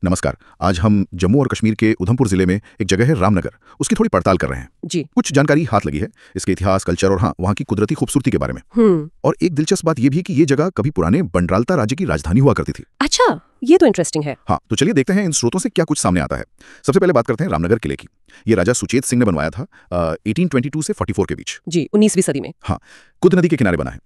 नमस्कार। आज हम जम्मू और कश्मीर के उधमपुर जिले में एक जगह है रामनगर, उसकी थोड़ी पड़ताल कर रहे हैं। जी। कुछ जानकारी हाथ लगी है इसके इतिहास, कल्चर और हाँ, वहाँ की कुदरती खूबसूरती के बारे में। और एक दिलचस्प बात यह भी है कि ये जगह कभी पुराने बंडरालता राज्य की राजधानी हुआ करती थी। अच्छा, ये तो इंटरेस्टिंग है। हाँ, तो चलिए देखते हैं इन स्रोतों से क्या कुछ सामने आता है। सबसे पहले बात करते हैं रामनगर किले की। ये राजा सुचेत सिंह ने बनवाया था 1822 से 44 के बीच। जी, 19वीं सदी में। हाँ, कुद नदी के किनारे बना है।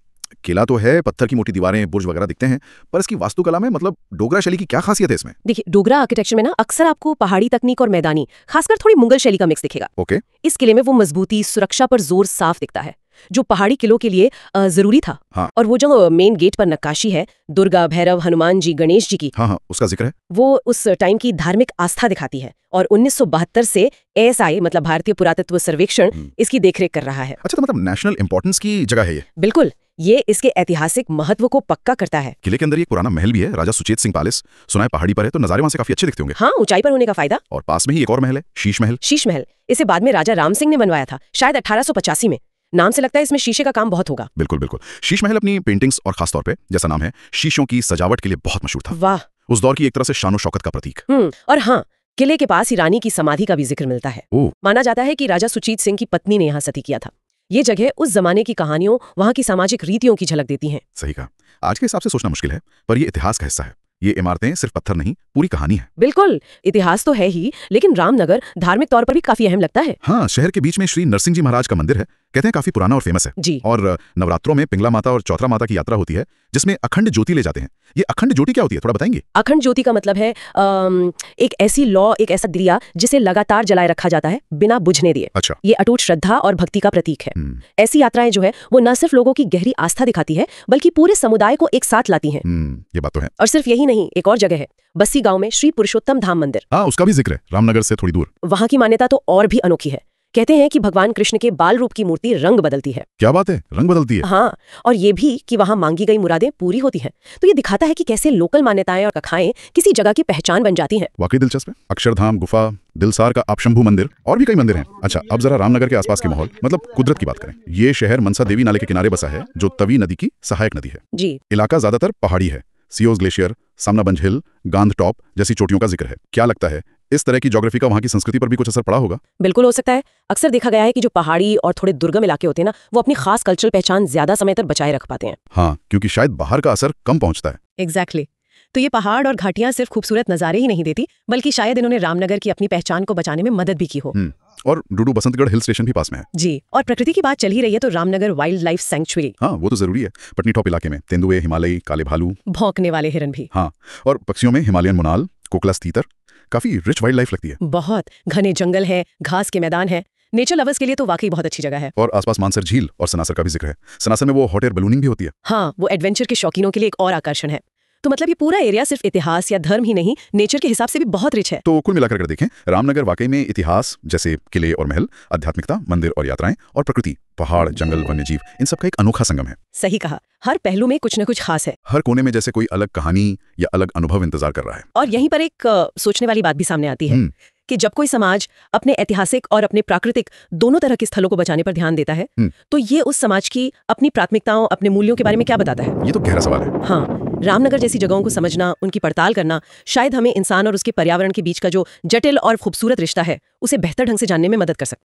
किला तो है, पत्थर की मोटी दीवारें, बुर्ज वगैरह दिखते हैं, पर इसकी वास्तुकला में मतलब डोगरा शैली की क्या खासियत है इसमें? देखिए, डोगरा आर्किटेक्चर में ना अक्सर आपको पहाड़ी तकनीक और मैदानी, खासकर थोड़ी मुगल शैली का मिक्स दिखेगा। ओके। इस किले में वो मजबूती, सुरक्षा पर जोर साफ दिखता है जो पहाड़ी किलों के लिए जरूरी था। हाँ। और वो जो मेन गेट पर नक्काशी है दुर्गा, भैरव, हनुमान जी, गणेश जी की, हाँ, उसका जिक्र है। वो उस टाइम की धार्मिक आस्था दिखाती है। और 1972 से ASI मतलब भारतीय पुरातत्व सर्वेक्षण इसकी देखरेख कर रहा है। अच्छा, तो मतलब नेशनल इंपॉर्टेंस की जगह है ये? बिल्कुल, ये इसके ऐतिहासिक महत्व को पक्का करता है। किले के अंदर एक पुराना महल भी है, राजा सुचेत सिंह पैलेस। सुना है पहाड़ी पर है, तो नजारे वहां से काफी अच्छे दिखते होंगे। हाँ, ऊंचाई पर होने का फायदा। और पास में ही एक और महल है, शीश महल। शीश महल, इसे बाद में राजा राम सिंह ने बनवाया था, शायद 1885 में। नाम से लगता है इसमें शीशे का काम बहुत होगा। बिल्कुल बिल्कुल। शीश महल अपनी पेंटिंग्स और खासतौर पे जैसा नाम है, शीशों की सजावट के लिए बहुत मशहूर था। वाह। उस दौर की एक तरह से शानो शौकत का प्रतीक। और हाँ, किले के पास ही रानी की समाधि का भी जिक्र मिलता है। माना जाता है कि राजा सुचेत सिंह की पत्नी ने यहाँ सती किया था। ये जगह उस जमाने की कहानियों, वहाँ की सामाजिक रीतियों की झलक देती हैं। सही कहा। आज के हिसाब से सोचना मुश्किल है, पर ये इतिहास का हिस्सा है। ये इमारतें सिर्फ पत्थर नहीं, पूरी कहानी है। बिल्कुल, इतिहास तो है ही, लेकिन रामनगर धार्मिक तौर पर भी काफी अहम लगता है। हाँ, शहर के बीच में श्री नरसिंह जी महाराज का मंदिर है, कहते हैं काफी पुराना और फेमस है। जी। और नवरात्रों में पिंगला माता और चौथरा माता की यात्रा होती है, जिसमें अखंड ज्योति ले जाते हैं। ये अखंड ज्योति क्या होती है, थोड़ा बताएंगे? अखंड ज्योति का मतलब है एक ऐसी लौ, एक ऐसा दिया जिसे लगातार जलाए रखा जाता है बिना बुझने दिए। अच्छा। ये अटूट श्रद्धा और भक्ति का प्रतीक है। ऐसी यात्राएं जो है वो न सिर्फ लोगों की गहरी आस्था दिखाती है, बल्कि पूरे समुदाय को एक साथ लाती हैं। ये बात तो है। और सिर्फ यही नहीं, एक और जगह है बस्सी गांव में श्री पुरुषोत्तम धाम मंदिर। हाँ, उसका भी जिक्र है, रामनगर से थोड़ी दूर। वहाँ की मान्यता तो और भी अनोखी है। कहते हैं कि भगवान कृष्ण के बाल रूप की मूर्ति रंग बदलती है। क्या बात है, रंग बदलती है? हाँ, और ये भी कि वहाँ मांगी गई मुरादें पूरी होती हैं। तो ये दिखाता है कि कैसे लोकल मान्यताएं और कथाएं किसी जगह की पहचान बन जाती हैं। वाकई दिलचस्प है। अक्षरधाम, गुफा, दिलसार का आपशंभू मंदिर और भी कई मंदिर हैं। अच्छा, अब जरा रामनगर के आसपास के माहौल, मतलब कुदरत की बात करें। ये शहर मनसा देवी नाले के किनारे बसा है, जो तवी नदी की सहायक नदी है। जी। इलाका ज्यादातर पहाड़ी है। सियोज ग्लेशियर, सामनाबंज हिल, गांध टॉप जैसी चोटियों का जिक्र है। क्या लगता है, इस तरह की ज्योग्राफी का वहाँ की संस्कृति पर भी कुछ असर पड़ा होगा? बिल्कुल हो सकता है। अक्सर देखा गया है कि जो पहाड़ी और थोड़े दुर्गम इलाके होते हैं ना, वो अपनी खास कल्चरल पहचान ज्यादा समय तक बचाए रख पाते हैं। हाँ, क्योंकि शायद बाहर का असर कम पहुंचता है। एग्जैक्टली। तो ये पहाड़ और घाटियां सिर्फ खूबसूरत नजारे ही नहीं देती, बल्कि शायद इन्होंने रामनगर की अपनी पहचान को बचाने में मदद भी की हो। और डूडू बसंतगढ़ हिल स्टेशन भी पास में है। जी। और प्रकृति की बात चल ही रही है तो रामनगर वाइल्ड लाइफ सैंक्चुरी। हाँ, वो तो जरूरी है। पटनी टॉप इलाके में तेंदुए, हिमालयी, काले भालू, भौंकने वाले हिरन भी। हाँ, और पक्षियों में हिमालयन मोनाल, कोकलस तीतर, काफी रिच वाइल्ड लाइफ लगती है। बहुत घने जंगल है, घास के मैदान है। नेचर लवर्स के लिए तो वाकई बहुत अच्छी जगह है। और आसपास मानसर झील और सनासर का भी जिक्र है। सनासर में वो हॉट एयर बलूनिंग भी होती है। हाँ, वो एडवेंचर के शौकीनों के लिए एक और आकर्षण है। तो मतलब ये पूरा एरिया सिर्फ इतिहास या धर्म ही नहीं, नेचर के हिसाब से भी बहुत रिच है। तो कुल मिलाकर अगर देखें, रामनगर वाकई में इतिहास जैसे किले और महल, आध्यात्मिकता, मंदिर और यात्राएं, और प्रकृति, पहाड़, जंगल, वन्यजीव, इन सब का एक अनोखा संगम है। सही कहा, हर पहलू में कुछ न कुछ खास है। हर कोने में जैसे कोई अलग कहानी या अलग अनुभव इंतजार कर रहा है। और यहीं पर एक सोचने वाली बात भी सामने आती है कि जब कोई समाज अपने ऐतिहासिक और अपने प्राकृतिक दोनों तरह के स्थलों को बचाने पर ध्यान देता है, तो ये उस समाज की अपनी प्राथमिकताओं, अपने मूल्यों के बारे में क्या बताता है? ये तो गहरा सवाल है। हाँ, रामनगर जैसी जगहों को समझना, उनकी पड़ताल करना, शायद हमें इंसान और उसके पर्यावरण के बीच का जो जटिल और खूबसूरत रिश्ता है, उसे बेहतर ढंग से जानने में मदद कर सकता है।